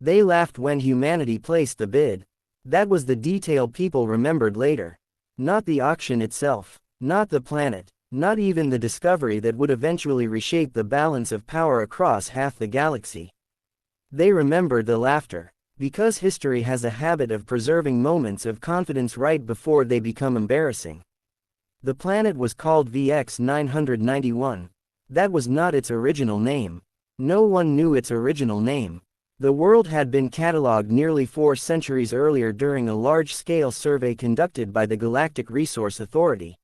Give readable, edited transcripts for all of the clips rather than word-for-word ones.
They laughed when humanity placed the bid. That was the detail people remembered later. Not the auction itself, not the planet, not even the discovery that would eventually reshape the balance of power across half the galaxy. They remembered the laughter, because history has a habit of preserving moments of confidence right before they become embarrassing. The planet was called VX 991. That was not its original name. No one knew its original name. The world had been catalogued nearly 4 centuries earlier during a large-scale survey conducted by the Galactic Resource Authority.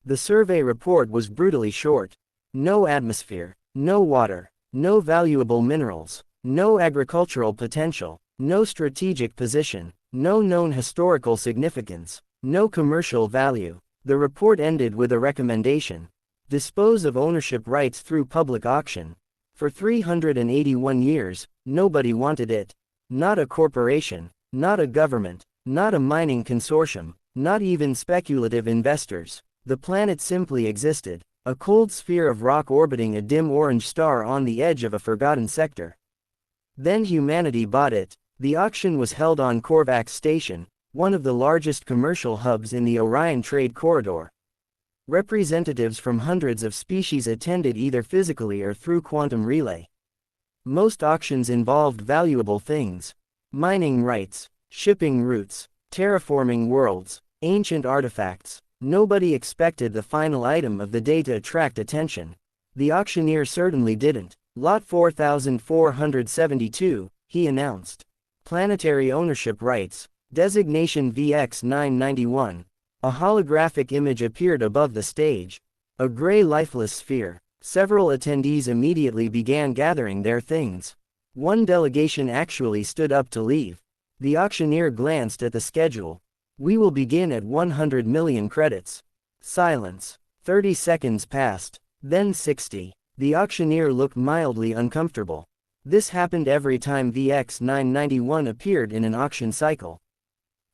The survey report was brutally short. No atmosphere, no water, no valuable minerals, no agricultural potential, no strategic position, no known historical significance, no commercial value. The report ended with a recommendation: dispose of ownership rights through public auction. For 381 years, nobody wanted it. Not a corporation, not a government, not a mining consortium, not even speculative investors. The planet simply existed, a cold sphere of rock orbiting a dim orange star on the edge of a forgotten sector. Then humanity bought it. The auction was held on Korvax Station, one of the largest commercial hubs in the Orion Trade Corridor. Representatives from hundreds of species attended either physically or through quantum relay. Most auctions involved valuable things: mining rights, shipping routes, terraforming worlds, ancient artifacts. Nobody expected the final item of the day to attract attention. The auctioneer certainly didn't. Lot 4472, he announced. Planetary ownership rights. Designation VX 991. A holographic image appeared above the stage. A gray lifeless sphere. Several attendees immediately began gathering their things. One delegation actually stood up to leave. The auctioneer glanced at the schedule. We will begin at 100 million credits. Silence. 30 seconds passed. Then 60. The auctioneer looked mildly uncomfortable. This happened every time VX 991 appeared in an auction cycle.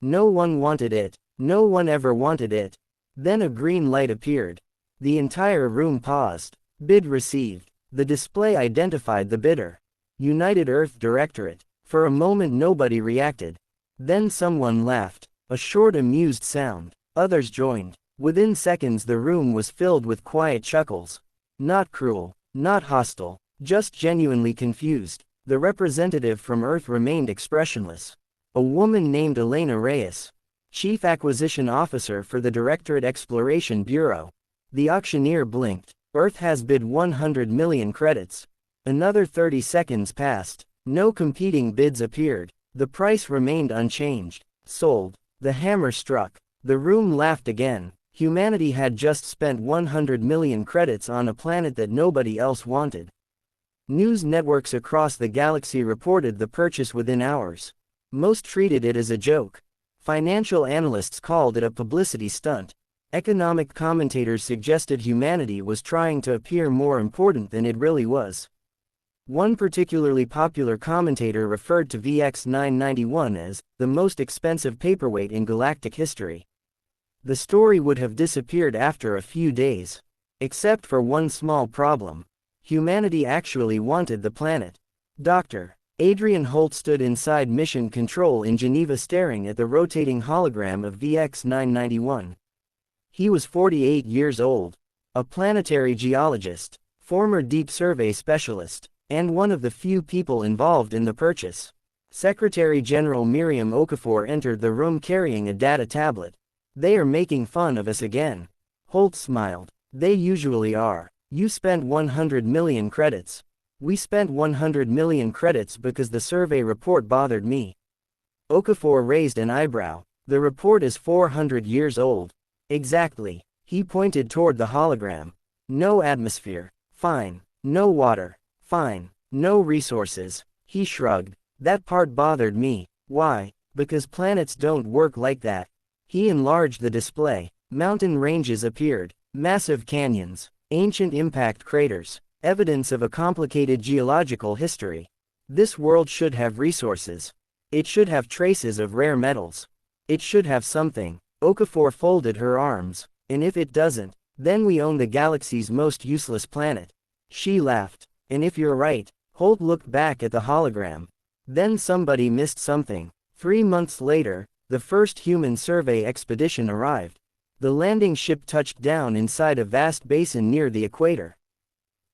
No one wanted it. No one ever wanted it. Then a green light appeared. The entire room paused. Bid received. The display identified the bidder. United Earth Directorate. For a moment nobody reacted. Then someone laughed. A short amused sound. Others joined. Within seconds the room was filled with quiet chuckles. Not cruel. Not hostile. Just genuinely confused. The representative from Earth remained expressionless. A woman named Elena Reyes, Chief Acquisition Officer for the Directorate Exploration Bureau. The auctioneer blinked. Earth has bid 100 million credits. Another 30 seconds passed. No competing bids appeared. The price remained unchanged. Sold. The hammer struck. The room laughed again. Humanity had just spent 100 million credits on a planet that nobody else wanted. News networks across the galaxy reported the purchase within hours. Most treated it as a joke. Financial analysts called it a publicity stunt. Economic commentators suggested humanity was trying to appear more important than it really was. One particularly popular commentator referred to VX 991 as the most expensive paperweight in galactic history. The story would have disappeared after a few days. Except for one small problem. Humanity actually wanted the planet. Dr. Adrian Holt stood inside Mission Control in Geneva staring at the rotating hologram of VX 991. He was 48 years old. A planetary geologist, former deep survey specialist, and one of the few people involved in the purchase. Secretary General Miriam Okafor entered the room carrying a data tablet. They are making fun of us again. Holt smiled. They usually are. You spent 100 million credits. We spent 100 million credits because the survey report bothered me. Okafor raised an eyebrow. The report is 400 years old. Exactly. He pointed toward the hologram. No atmosphere. Fine. No water. Fine. No resources. He shrugged. That part bothered me. Why? Because planets don't work like that. He enlarged the display. Mountain ranges appeared. Massive canyons. Ancient impact craters. Evidence of a complicated geological history. This world should have resources. It should have traces of rare metals. It should have something. Okafor folded her arms. And if it doesn't, then we own the galaxy's most useless planet. She laughed. And if you're right, Holt looked back at the hologram. Then somebody missed something. 3 months later, the first human survey expedition arrived. The landing ship touched down inside a vast basin near the equator.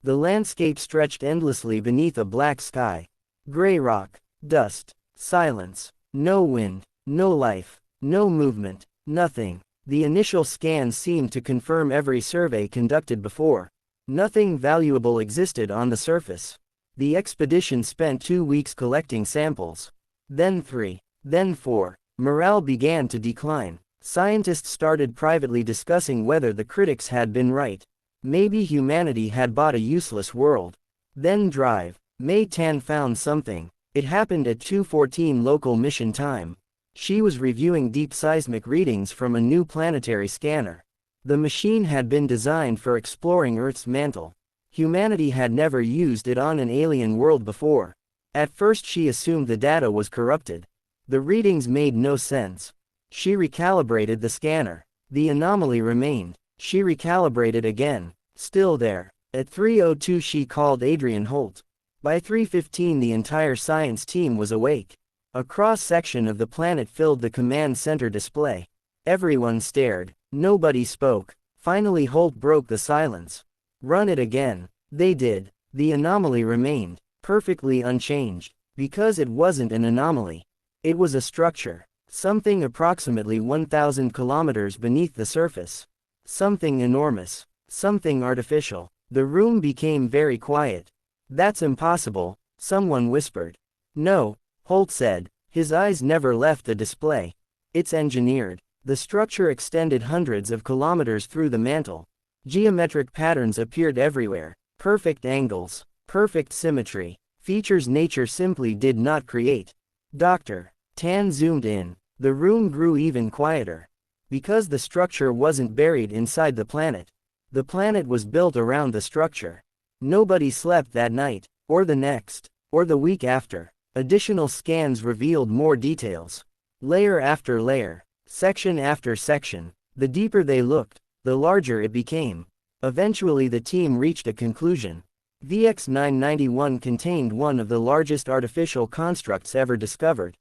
The landscape stretched endlessly beneath a black sky. Gray rock, dust, silence, no wind, no life, no movement, nothing. The initial scans seemed to confirm every survey conducted before. Nothing valuable existed on the surface. The expedition spent 2 weeks collecting samples. Then 3, then 4. Morale began to decline. Scientists started privately discussing whether the critics had been right. Maybe humanity had bought a useless world. Then Drive. Mei Tan found something. It happened at 2:14 local mission time. She was reviewing deep seismic readings from a new planetary scanner. The machine had been designed for exploring Earth's mantle. Humanity had never used it on an alien world before. At first she assumed the data was corrupted. The readings made no sense. She recalibrated the scanner. The anomaly remained. She recalibrated again. Still there. At 3:02 she called Adrian Holt. By 3:15 the entire science team was awake. A cross-section of the planet filled the command center display. Everyone stared. Nobody spoke. Finally Holt broke the silence. Run it again. They did. The anomaly remained. Perfectly unchanged. Because it wasn't an anomaly. It was a structure. Something approximately 1,000 kilometers beneath the surface. Something enormous. Something artificial. The room became very quiet. That's impossible, someone whispered. No, Holt said. His eyes never left the display. It's engineered. The structure extended hundreds of kilometers through the mantle. Geometric patterns appeared everywhere. Perfect angles. Perfect symmetry. Features nature simply did not create. Dr. Tan zoomed in. The room grew even quieter. Because the structure wasn't buried inside the planet. The planet was built around the structure. Nobody slept that night, or the next, or the week after. Additional scans revealed more details. Layer after layer, section after section. The deeper they looked, the larger it became. Eventually the team reached a conclusion. VX-991 contained one of the largest artificial constructs ever discovered.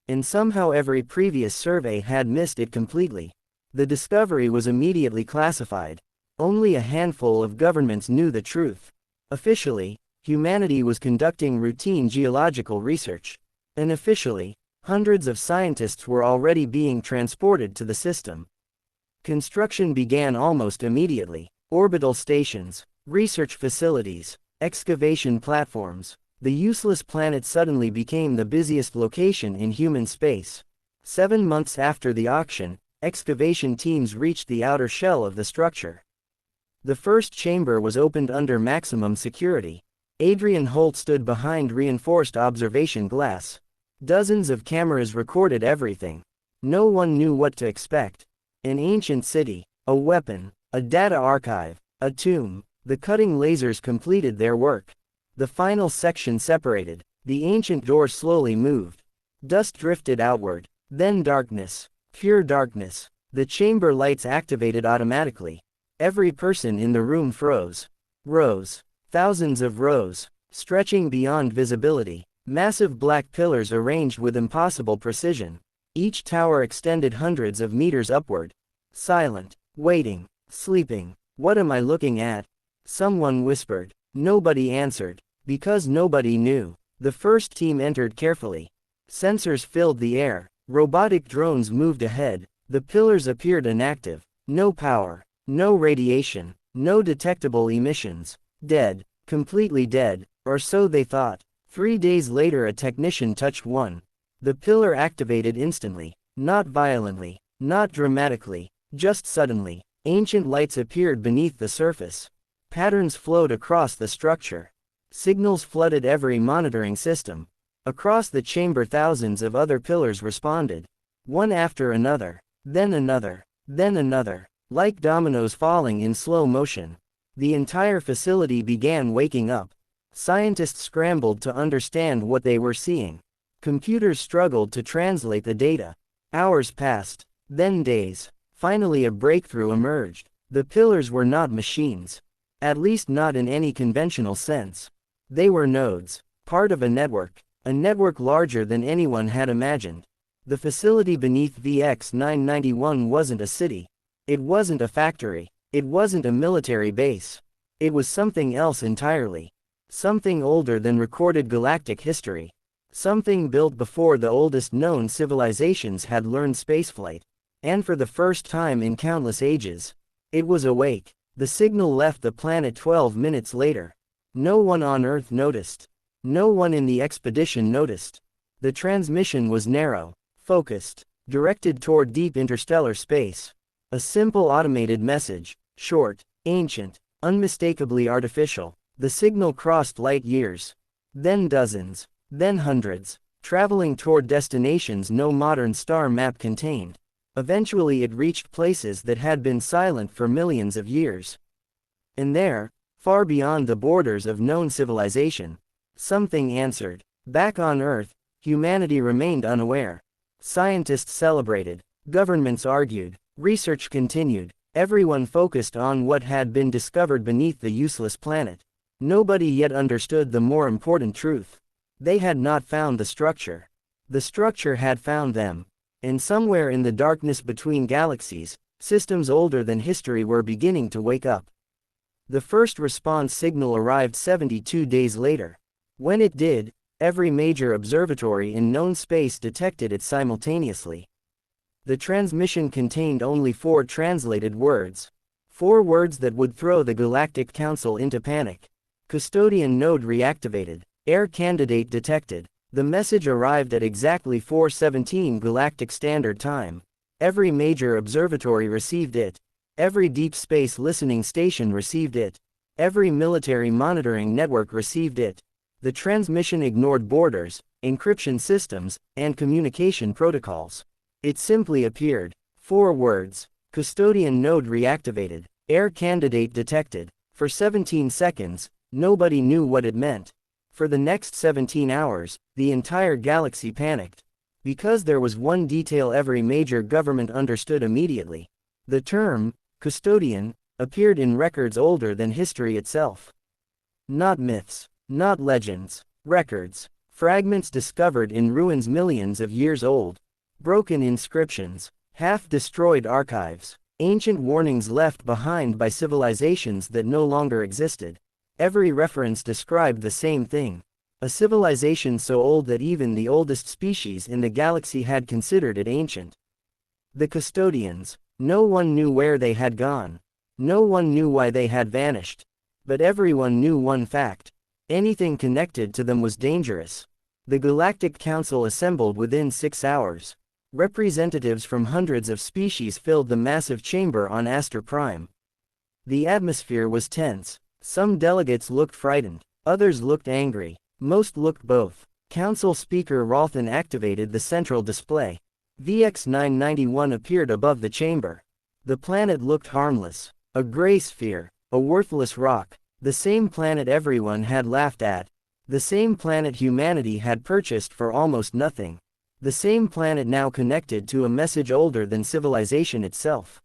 And somehow every previous survey had missed it completely. The discovery was immediately classified. Only a handful of governments knew the truth. Officially, humanity was conducting routine geological research. Unofficially, hundreds of scientists were already being transported to the system. Construction began almost immediately. Orbital stations, research facilities, excavation platforms. The useless planet suddenly became the busiest location in human space. 7 months after the auction, excavation teams reached the outer shell of the structure. The first chamber was opened under maximum security. Adrian Holt stood behind reinforced observation glass. Dozens of cameras recorded everything. No one knew what to expect. An ancient city, a weapon, a data archive, a tomb. The cutting lasers completed their work. The final section separated. The ancient door slowly moved. Dust drifted outward. Then darkness. Pure darkness. The chamber lights activated automatically. Every person in the room froze. Rows. Thousands of rows. Stretching beyond visibility. Massive black pillars arranged with impossible precision. Each tower extended hundreds of meters upward. Silent. Waiting. Sleeping. What am I looking at? Someone whispered. Nobody answered. Because nobody knew. The first team entered carefully. Sensors filled the air. Robotic drones moved ahead. The pillars appeared inactive. No power. No radiation. No detectable emissions. Dead. Completely dead. Or so they thought. 3 days later a technician touched one. The pillar activated instantly. Not violently. Not dramatically. Just suddenly. Ancient lights appeared beneath the surface. Patterns flowed across the structure. Signals flooded every monitoring system. Across the chamber thousands of other pillars responded. One after another. Then another. Then another. Like dominoes falling in slow motion. The entire facility began waking up. Scientists scrambled to understand what they were seeing. Computers struggled to translate the data. Hours passed. Then days. Finally a breakthrough emerged. The pillars were not machines. At least not in any conventional sense. They were nodes. Part of a network. A network larger than anyone had imagined. The facility beneath VX-991 wasn't a city. It wasn't a factory. It wasn't a military base. It was something else entirely. Something older than recorded galactic history. Something built before the oldest known civilizations had learned spaceflight. And for the first time in countless ages, it was awake. The signal left the planet 12 minutes later. No one on Earth noticed. No one in the expedition noticed. The transmission was narrow, focused, directed toward deep interstellar space. A simple automated message, short, ancient, unmistakably artificial. The signal crossed light years, then dozens, then hundreds, traveling toward destinations no modern star map contained. Eventually it reached places that had been silent for millions of years. And there, far beyond the borders of known civilization, something answered. Back on Earth, humanity remained unaware. Scientists celebrated, governments argued, research continued, everyone focused on what had been discovered beneath the useless planet. Nobody yet understood the more important truth. They had not found the structure. The structure had found them. And somewhere in the darkness between galaxies, systems older than history were beginning to wake up. The first response signal arrived 72 days later. When it did, every major observatory in known space detected it simultaneously. The transmission contained only 4 translated words. 4 words that would throw the Galactic Council into panic. Custodian node reactivated. Air candidate detected. The message arrived at exactly 4:17 Galactic Standard Time. Every major observatory received it. Every deep space listening station received it. Every military monitoring network received it. The transmission ignored borders, encryption systems, and communication protocols. It simply appeared. 4 words. Custodian node reactivated. Air candidate detected. For 17 seconds, nobody knew what it meant. For the next 17 hours, the entire galaxy panicked. Because there was one detail every major government understood immediately. The term, custodian, appeared in records older than history itself. Not myths, not legends, records. Fragments discovered in ruins millions of years old. Broken inscriptions, half-destroyed archives, ancient warnings left behind by civilizations that no longer existed. Every reference described the same thing. A civilization so old that even the oldest species in the galaxy had considered it ancient. The custodians. No one knew where they had gone. No one knew why they had vanished. But everyone knew one fact. Anything connected to them was dangerous. The Galactic Council assembled within 6 hours. Representatives from hundreds of species filled the massive chamber on Aster Prime. The atmosphere was tense. Some delegates looked frightened. Others looked angry. Most looked both. Council Speaker Ralthan activated the central display. VX-991 appeared above the chamber. The planet looked harmless. A gray sphere. A worthless rock. The same planet everyone had laughed at. The same planet humanity had purchased for almost nothing. The same planet now connected to a message older than civilization itself.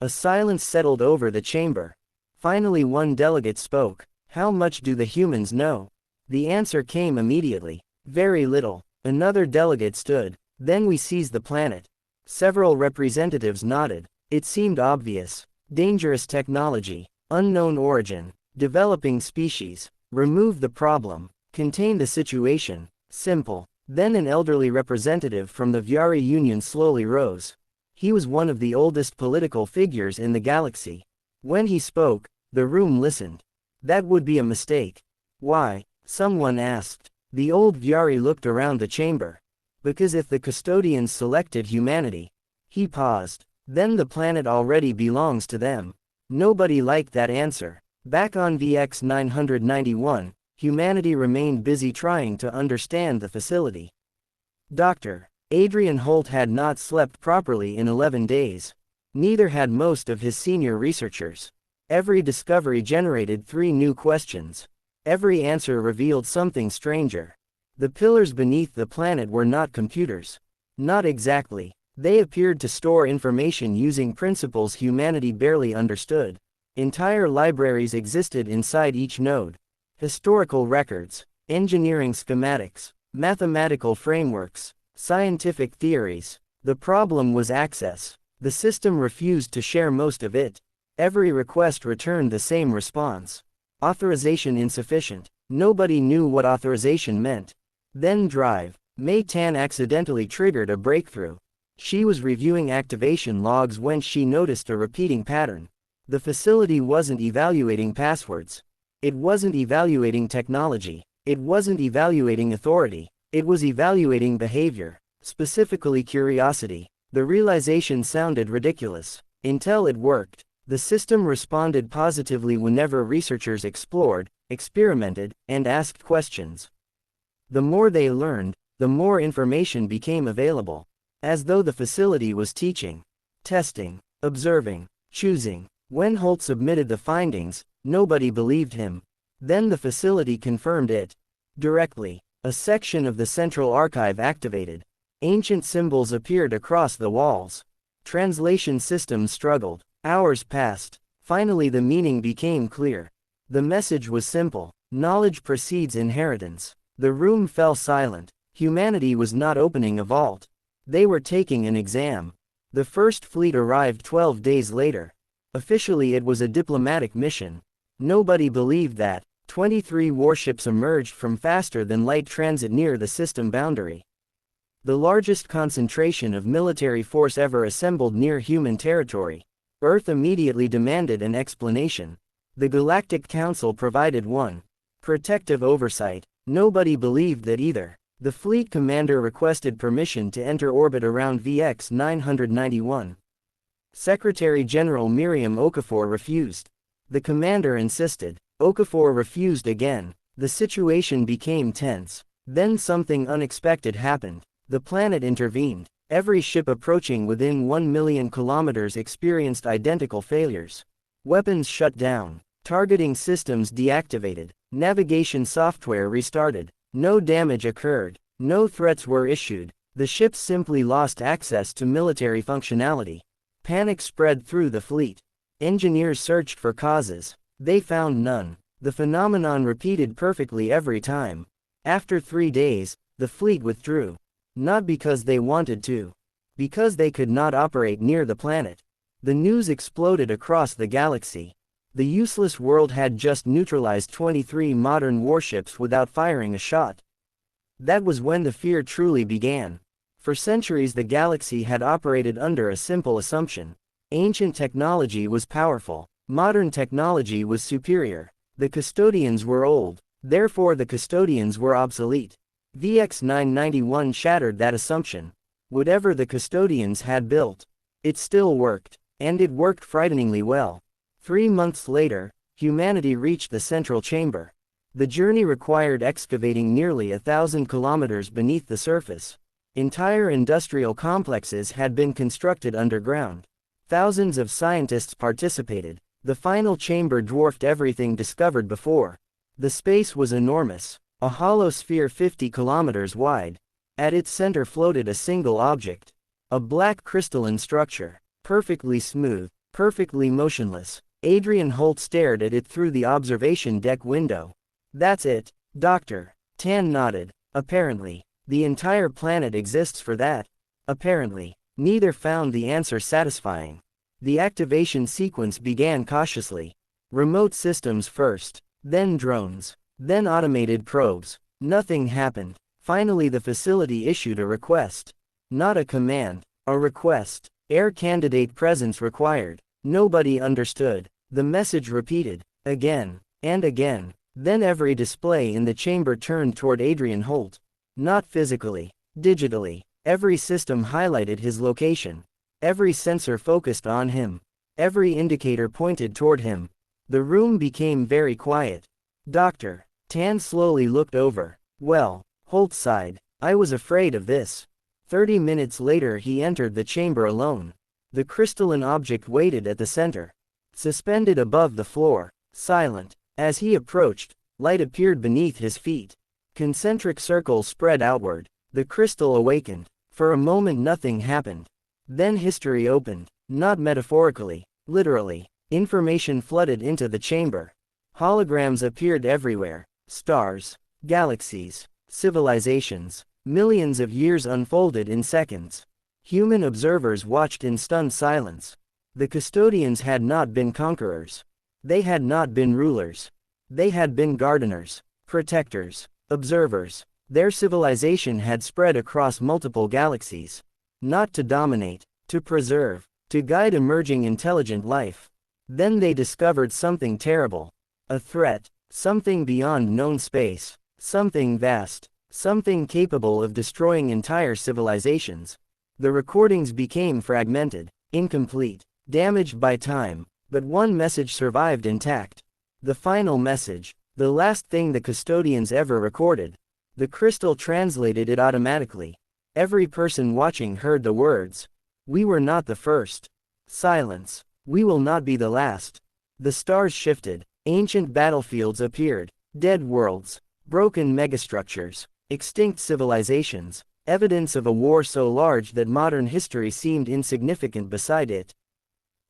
A silence settled over the chamber. Finally one delegate spoke. How much do the humans know? The answer came immediately. Very little. Another delegate stood. Then we seized the planet. Several representatives nodded. It seemed obvious. Dangerous technology. Unknown origin. Developing species. Remove the problem. Contain the situation. Simple. Then an elderly representative from the Vyari Union slowly rose. He was one of the oldest political figures in the galaxy. When he spoke, the room listened. That would be a mistake. Why? Someone asked. The old Vyari looked around the chamber. Because if the custodians selected humanity. He paused. Then the planet already belongs to them. Nobody liked that answer. Back on VX-991, humanity remained busy trying to understand the facility. Dr. Adrian Holt had not slept properly in 11 days. Neither had most of his senior researchers. Every discovery generated 3 new questions. Every answer revealed something stranger. The pillars beneath the planet were not computers. Not exactly. They appeared to store information using principles humanity barely understood. Entire libraries existed inside each node. Historical records, engineering schematics, mathematical frameworks, scientific theories. The problem was access. The system refused to share most of it. Every request returned the same response. Authorization insufficient. Nobody knew what authorization meant. Then drive. Mei Tan accidentally triggered a breakthrough. She was reviewing activation logs when she noticed a repeating pattern. The facility wasn't evaluating passwords. It wasn't evaluating technology. It wasn't evaluating authority. It was evaluating behavior, specifically curiosity. The realization sounded ridiculous, until it worked. The system responded positively whenever researchers explored, experimented, and asked questions. The more they learned, the more information became available. As though the facility was teaching, testing, observing, choosing. When Holt submitted the findings, nobody believed him. Then the facility confirmed it. Directly, a section of the central archive activated. Ancient symbols appeared across the walls. Translation systems struggled. Hours passed. Finally the meaning became clear. The message was simple. Knowledge precedes inheritance. The room fell silent. Humanity was not opening a vault. They were taking an exam. The first fleet arrived 12 days later. Officially it was a diplomatic mission. Nobody believed that. 23 warships emerged from faster-than-light transit near the system boundary. The largest concentration of military force ever assembled near human territory. Earth immediately demanded an explanation. The Galactic Council provided one. Protective oversight. Nobody believed that either. The fleet commander requested permission to enter orbit around VX 991. Secretary General Miriam Okafor refused. The commander insisted. Okafor refused again. The situation became tense. Then something unexpected happened. The planet intervened. Every ship approaching within 1 million kilometers experienced identical failures. Weapons shut down. Targeting systems deactivated. Navigation software restarted. No damage occurred. No threats were issued. The ships simply lost access to military functionality. Panic spread through the fleet. Engineers searched for causes. They found none. The phenomenon repeated perfectly every time. After 3 days, the fleet withdrew. Not because they wanted to. Because they could not operate near the planet. The news exploded across the galaxy. The useless world had just neutralized 23 modern warships without firing a shot. That was when the fear truly began. For centuries the galaxy had operated under a simple assumption. Ancient technology was powerful. Modern technology was superior. The custodians were old. Therefore the custodians were obsolete. VX 991 shattered that assumption. Whatever the custodians had built, it still worked. And it worked frighteningly well. 3 months later, humanity reached the central chamber. The journey required excavating nearly 1,000 kilometers beneath the surface. Entire industrial complexes had been constructed underground. Thousands of scientists participated. The final chamber dwarfed everything discovered before. The space was enormous, a hollow sphere 50 kilometers wide. At its center floated a single object. A black crystalline structure, perfectly smooth, perfectly motionless. Adrian Holt stared at it through the observation deck window. "That's it, Doctor." Tan nodded. "Apparently. The entire planet exists for that." "Apparently." Neither found the answer satisfying. The activation sequence began cautiously. Remote systems first, then drones, then automated probes. Nothing happened. Finally the facility issued a request. Not a command, a request. Air candidate presence required. Nobody understood. The message repeated, again, and again. Then every display in the chamber turned toward Adrian Holt. Not physically, digitally. Every system highlighted his location. Every sensor focused on him. Every indicator pointed toward him. The room became very quiet. "Doctor." Tan slowly looked over. "Well," Holt sighed. "I was afraid of this." 30 minutes later he entered the chamber alone. The crystalline object waited at the center. Suspended above the floor, silent. As he approached, light appeared beneath his feet. Concentric circles spread outward. The crystal awakened. For a moment nothing happened. Then history opened. Not metaphorically, literally. Information flooded into the chamber. Holograms appeared everywhere. Stars, galaxies, Civilizations. Millions of years unfolded in seconds. Human observers watched in stunned silence. The custodians had not been conquerors. They had not been rulers. They had been gardeners, protectors, observers. Their civilization had spread across multiple galaxies. Not to dominate, to preserve, to guide emerging intelligent life. Then they discovered something terrible. A threat, something beyond known space, something vast, something capable of destroying entire civilizations. The recordings became fragmented, incomplete, damaged by time, but one message survived intact. The final message, the last thing the custodians ever recorded. The crystal translated it automatically. Every person watching heard the words. We were not the first. Silence. We will not be the last. The stars shifted. Ancient battlefields appeared. Dead worlds. Broken megastructures. Extinct civilizations. Evidence of a war so large that modern history seemed insignificant beside it.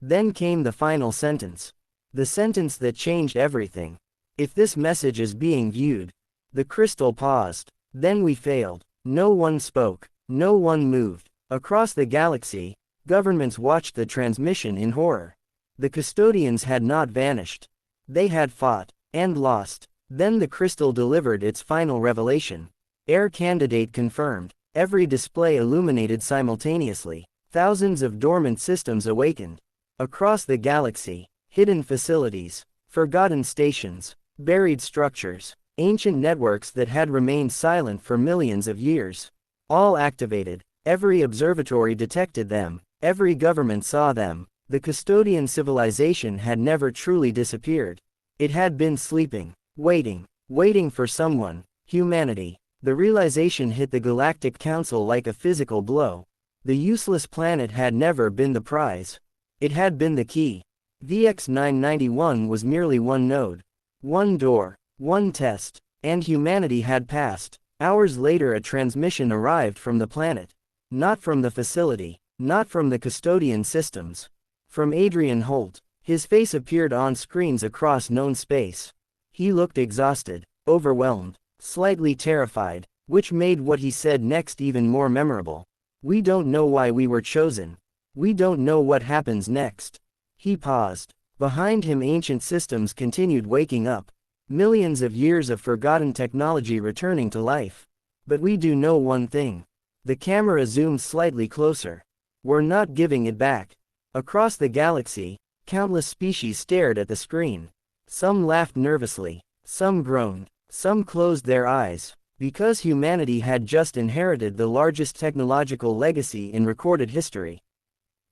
Then came the final sentence. The sentence that changed everything. If this message is being viewed. The crystal paused. Then we failed. No one spoke. No one moved. Across the galaxy, governments watched the transmission in horror. The custodians had not vanished. They had fought, and lost. Then the crystal delivered its final revelation. Air candidate confirmed. Every display illuminated simultaneously. Thousands of dormant systems awakened. Across the galaxy, hidden facilities, forgotten stations, buried structures, ancient networks that had remained silent for millions of years. All activated. Every observatory detected them. Every government saw them. The custodian civilization had never truly disappeared. It had been sleeping, waiting for someone. Humanity. The realization hit the Galactic Council like a physical blow. The useless planet had never been the prize. It had been the key. VX-991 was merely one node. One door. One test. And humanity had passed. Hours later a transmission arrived from the planet. Not from the facility. Not from the custodian systems. From Adrian Holt. His face appeared on screens across known space. He looked exhausted, overwhelmed, slightly terrified, which made what he said next even more memorable. We don't know why we were chosen. We don't know what happens next. He paused. Behind him ancient systems continued waking up. Millions of years of forgotten technology returning to life. But we do know one thing. The camera zoomed slightly closer. We're not giving it back. Across the galaxy, countless species stared at the screen. Some laughed nervously. Some groaned. Some closed their eyes. Because humanity had just inherited the largest technological legacy in recorded history.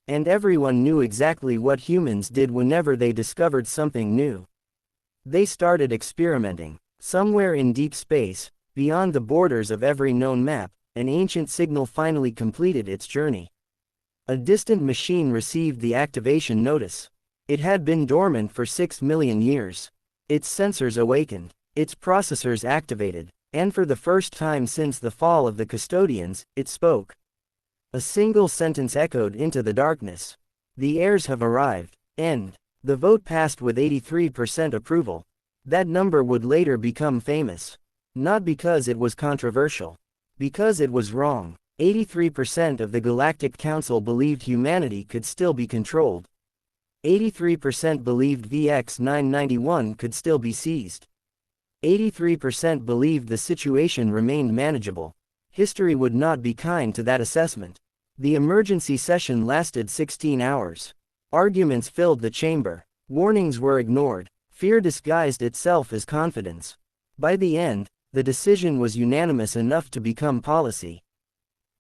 And everyone knew exactly what humans did whenever they discovered something new. They started experimenting. Somewhere in deep space, beyond the borders of every known map, an ancient signal finally completed its journey. A distant machine received the activation notice. It had been dormant for 6 million years. Its sensors awakened. Its processors activated. And for the first time since the fall of the custodians, it spoke. A single sentence echoed into the darkness. The heirs have arrived. End. The vote passed with 83% approval. That number would later become famous. Not because it was controversial. Because it was wrong. 83% of the Galactic Council believed humanity could still be controlled. 83% believed VX-991 could still be seized. 83% believed the situation remained manageable. History would not be kind to that assessment. The emergency session lasted 16 hours. Arguments filled the chamber. Warnings were ignored. Fear disguised itself as confidence. By the end, the decision was unanimous enough to become policy.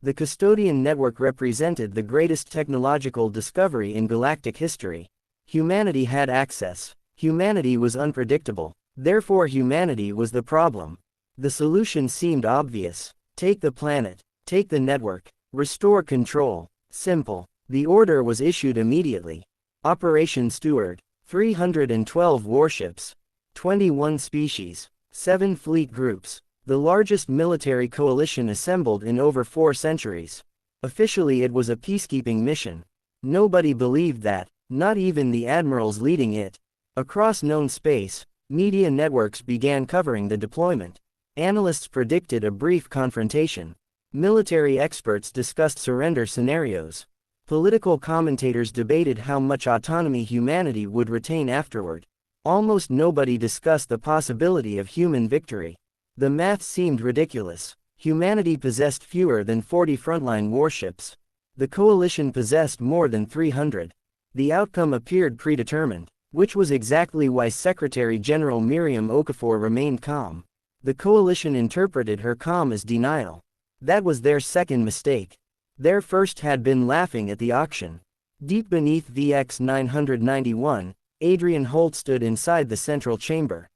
The custodian network represented the greatest technological discovery in galactic history. Humanity had access. Humanity was unpredictable. Therefore humanity was the problem. The solution seemed obvious. Take the planet. Take the network. Restore control. Simple. The order was issued immediately. Operation Steward. 312 warships. 21 species. 7 fleet groups. The largest military coalition assembled in over 4 centuries. Officially it was a peacekeeping mission. Nobody believed that, not even the admirals leading it. Across known space, media networks began covering the deployment. Analysts predicted a brief confrontation. Military experts discussed surrender scenarios. Political commentators debated how much autonomy humanity would retain afterward. Almost nobody discussed the possibility of human victory. The math seemed ridiculous. Humanity possessed fewer than 40 frontline warships. The coalition possessed more than 300. The outcome appeared predetermined, which was exactly why Secretary General Miriam Okafor remained calm. The coalition interpreted her calm as denial. That was their second mistake. Their first had been laughing at the auction. Deep beneath VX 991, Adrian Holt stood inside the central chamber.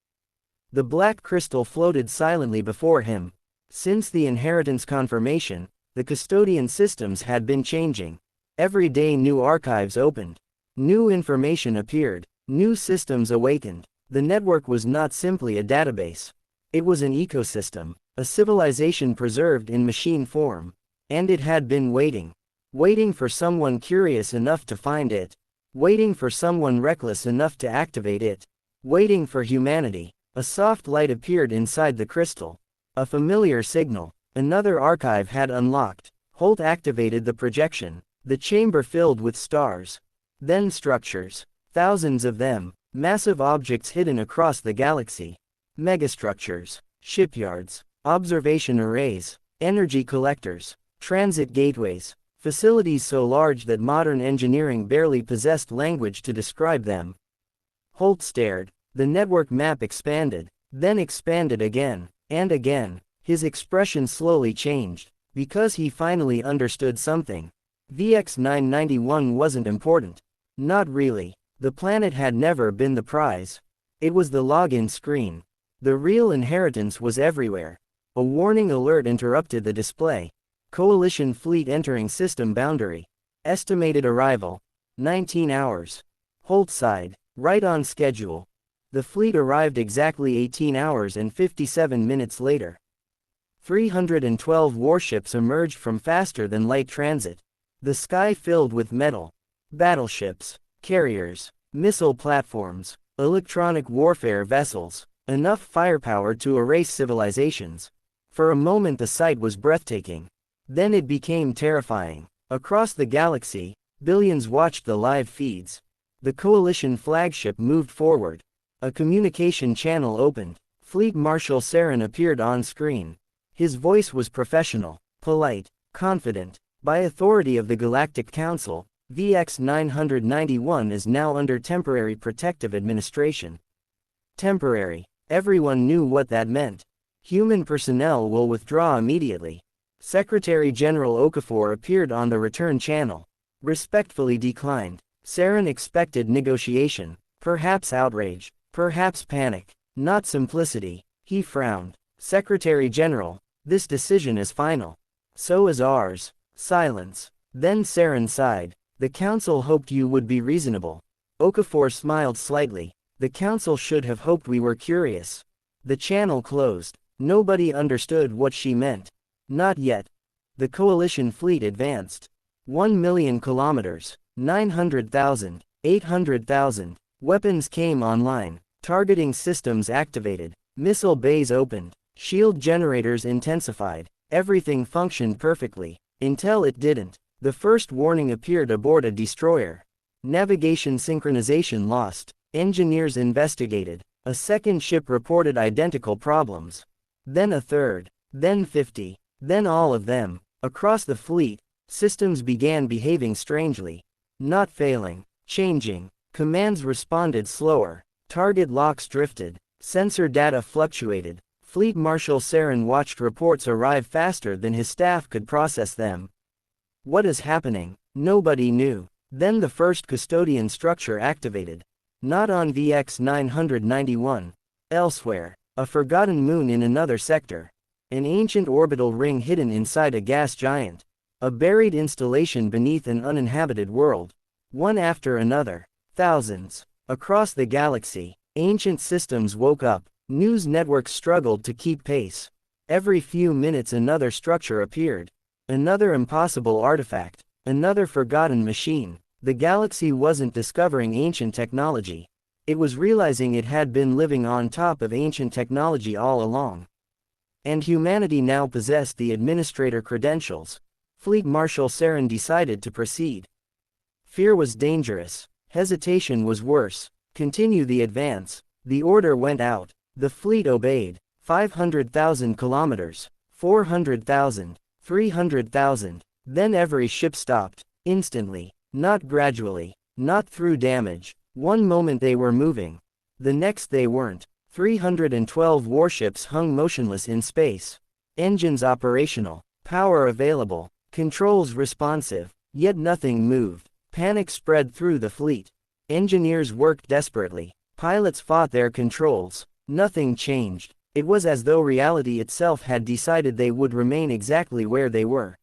The black crystal floated silently before him. Since the inheritance confirmation, the custodian systems had been changing. Every day new archives opened. New information appeared. New systems awakened. The network was not simply a database. It was an ecosystem, a civilization preserved in machine form. And it had been waiting. Waiting for someone curious enough to find it. Waiting for someone reckless enough to activate it. Waiting for humanity. A soft light appeared inside the crystal. A familiar signal. Another archive had unlocked. Holt activated the projection. The chamber filled with stars. Then structures. Thousands of them. Massive objects hidden across the galaxy. Megastructures. Shipyards. Observation arrays. Energy collectors. Transit gateways. Facilities so large that modern engineering barely possessed language to describe them. Holt stared. The network map expanded. Then expanded again. And again. His expression slowly changed. Because he finally understood something. VX 991 wasn't important. Not really. The planet had never been the prize. It was the login screen. The real inheritance was everywhere. A warning alert interrupted the display. Coalition fleet entering system boundary. Estimated arrival. 19 hours. Holt sighed. Right on schedule. The fleet arrived exactly 18 hours and 57 minutes later. 312 warships emerged from faster-than-light transit. The sky filled with metal. Battleships. Carriers. Missile platforms. Electronic warfare vessels. Enough firepower to erase civilizations. For a moment the sight was breathtaking. Then it became terrifying. Across the galaxy, billions watched the live feeds. The coalition flagship moved forward. A communication channel opened. Fleet Marshal Saren appeared on screen. His voice was professional, polite, confident. By authority of the Galactic Council, VX 991 is now under temporary protective administration. Temporary. Everyone knew what that meant. Human personnel will withdraw immediately. Secretary General Okafor appeared on the return channel. Respectfully declined. Saren expected negotiation, perhaps outrage, perhaps panic, not simplicity. He frowned. Secretary General, this decision is final. So is ours. Silence. Then Saren sighed. The Council hoped you would be reasonable. Okafor smiled slightly. The Council should have hoped we were curious. The channel closed. Nobody understood what she meant. Not yet. The coalition fleet advanced. 1 million kilometers. 900,000. 800,000. Weapons came online. Targeting systems activated. Missile bays opened. Shield generators intensified. Everything functioned perfectly. Until it didn't. The first warning appeared aboard a destroyer. Navigation synchronization lost. Engineers investigated. A second ship reported identical problems. Then a third. Then 50. Then all of them. Across the fleet, systems began behaving strangely. Not failing. Changing. Commands responded slower. Target locks drifted. Sensor data fluctuated. Fleet Marshal Saren watched reports arrive faster than his staff could process them. What is happening? Nobody knew. Then the first custodian structure activated. Not on VX 991. Elsewhere. A forgotten moon in another sector. An ancient orbital ring hidden inside a gas giant. A buried installation beneath an uninhabited world. One after another. Thousands. Across the galaxy, ancient systems woke up. News networks struggled to keep pace. Every few minutes another structure appeared. Another impossible artifact. Another forgotten machine. The galaxy wasn't discovering ancient technology. It was realizing it had been living on top of ancient technology all along. And humanity now possessed the administrator credentials. Fleet Marshal Saren decided to proceed. Fear was dangerous. Hesitation was worse. Continue the advance. The order went out. The fleet obeyed. 500,000 kilometers. 400,000. 300,000. Then every ship stopped. Instantly. Not gradually. Not through damage. One moment they were moving. The next they weren't. 312 warships hung motionless in space. Engines operational. Power available. Controls responsive. Yet nothing moved. Panic spread through the fleet. Engineers worked desperately. Pilots fought their controls. Nothing changed. It was as though reality itself had decided they would remain exactly where they were.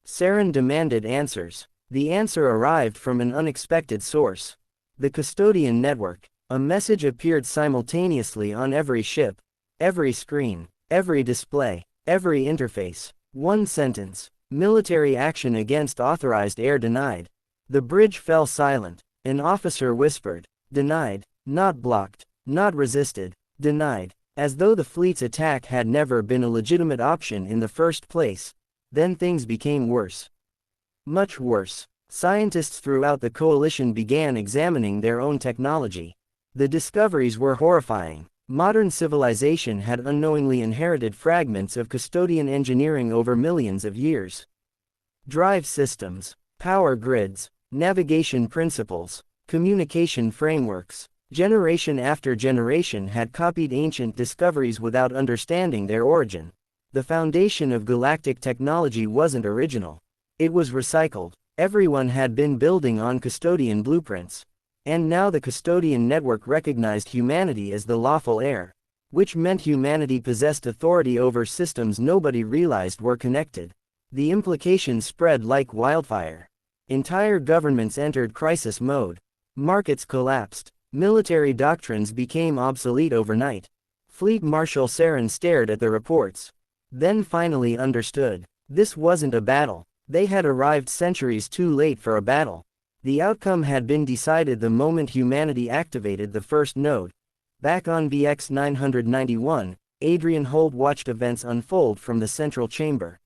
Saren demanded answers. The answer arrived from an unexpected source. The custodian network. A message appeared simultaneously on every ship, every screen, every display, every interface. One sentence. Military action against authorized air denied. The bridge fell silent. An officer whispered. Denied. Not blocked. Not resisted. Denied. As though the fleet's attack had never been a legitimate option in the first place. Then things became worse. Much worse. Scientists throughout the coalition began examining their own technology. The discoveries were horrifying. Modern civilization had unknowingly inherited fragments of custodian engineering over millions of years. Drive systems, power grids, navigation principles, communication frameworks. Generation after generation had copied ancient discoveries without understanding their origin. The foundation of galactic technology wasn't original. It was recycled. Everyone had been building on custodian blueprints. And now the custodian network recognized humanity as the lawful heir, which meant humanity possessed authority over systems nobody realized were connected. The implications spread like wildfire. Entire governments entered crisis mode. Markets collapsed. Military doctrines became obsolete overnight. Fleet Marshal Saren stared at the reports. Then finally understood. This wasn't a battle. They had arrived centuries too late for a battle. The outcome had been decided the moment humanity activated the first node. Back on VX 991, Adrian Holt watched events unfold from the central chamber.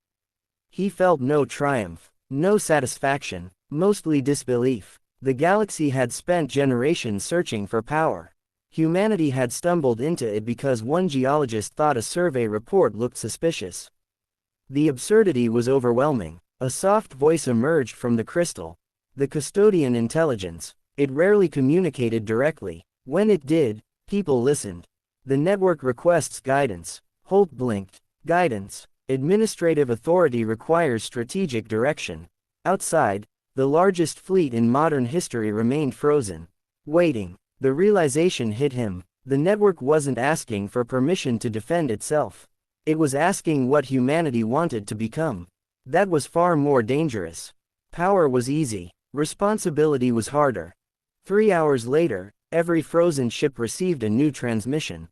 He felt no triumph, no satisfaction, mostly disbelief. The galaxy had spent generations searching for power. Humanity had stumbled into it because one geologist thought a survey report looked suspicious. The absurdity was overwhelming. A soft voice emerged from the crystal. The custodian intelligence. It rarely communicated directly. When it did, people listened. The network requests guidance. Holt blinked. Guidance. Administrative authority requires strategic direction. Outside, the largest fleet in modern history remained frozen. Waiting. The realization hit him. The network wasn't asking for permission to defend itself. It was asking what humanity wanted to become. That was far more dangerous. Power was easy. Responsibility was harder. 3 hours later, every frozen ship received a new transmission.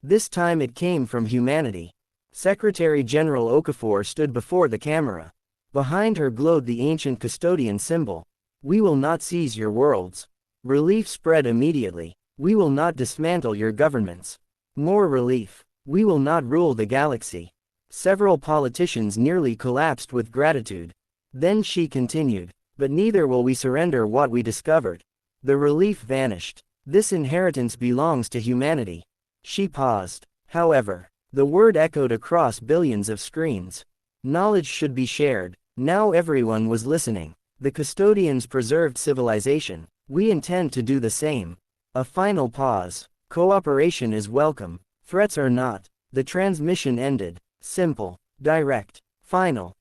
This time it came from humanity. Secretary General Okafor stood before the camera. Behind her glowed the ancient custodian symbol. We will not seize your worlds. Relief spread immediately. We will not dismantle your governments. More relief. We will not rule the galaxy. Several politicians nearly collapsed with gratitude. Then she continued. But neither will we surrender what we discovered. The relief vanished. This inheritance belongs to humanity. She paused. However, the word echoed across billions of screens. Knowledge should be shared. Now everyone was listening. The custodians preserved civilization. We intend to do the same. A final pause. Cooperation is welcome. Threats are not. The transmission ended. Simple. Direct. Final.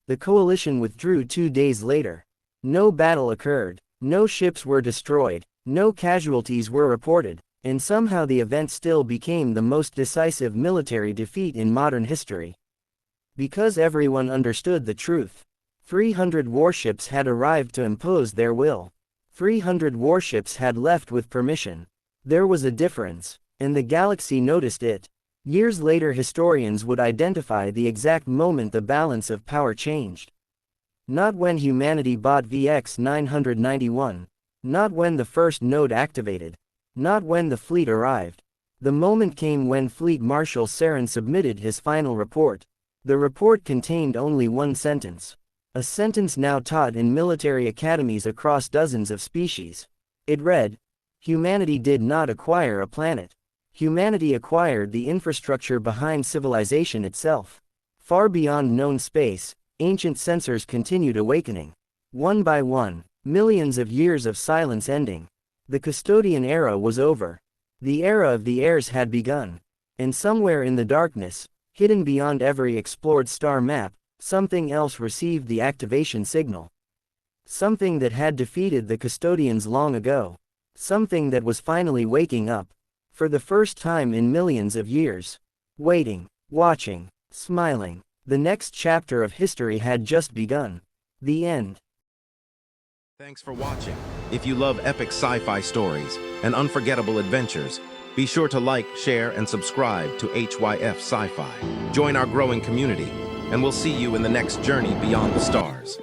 The coalition withdrew 2 days later. No battle occurred. No ships were destroyed. No casualties were reported. And somehow the event still became the most decisive military defeat in modern history. Because everyone understood the truth. 300 warships had arrived to impose their will. 300 warships had left with permission. There was a difference, and the galaxy noticed it. Years later historians would identify the exact moment the balance of power changed. Not when humanity bought VX 991. Not when the first node activated. Not when the fleet arrived. The moment came when Fleet Marshal Saren submitted his final report. The report contained only one sentence. A sentence now taught in military academies across dozens of species. It read, "Humanity did not acquire a planet. Humanity acquired the infrastructure behind civilization itself." Far beyond known space, ancient sensors continued awakening. One by one, millions of years of silence ending. The custodian era was over. The era of the heirs had begun. And somewhere in the darkness, hidden beyond every explored star map, something else received the activation signal. Something that had defeated the custodians long ago. Something that was finally waking up. For the first time in millions of years. Waiting, watching, smiling. The next chapter of history had just begun. The end. Thanks for watching. If you love epic sci-fi stories and unforgettable adventures, be sure to like, share, and subscribe to HYF Sci-Fi. Join our growing community, and we'll see you in the next journey beyond the stars.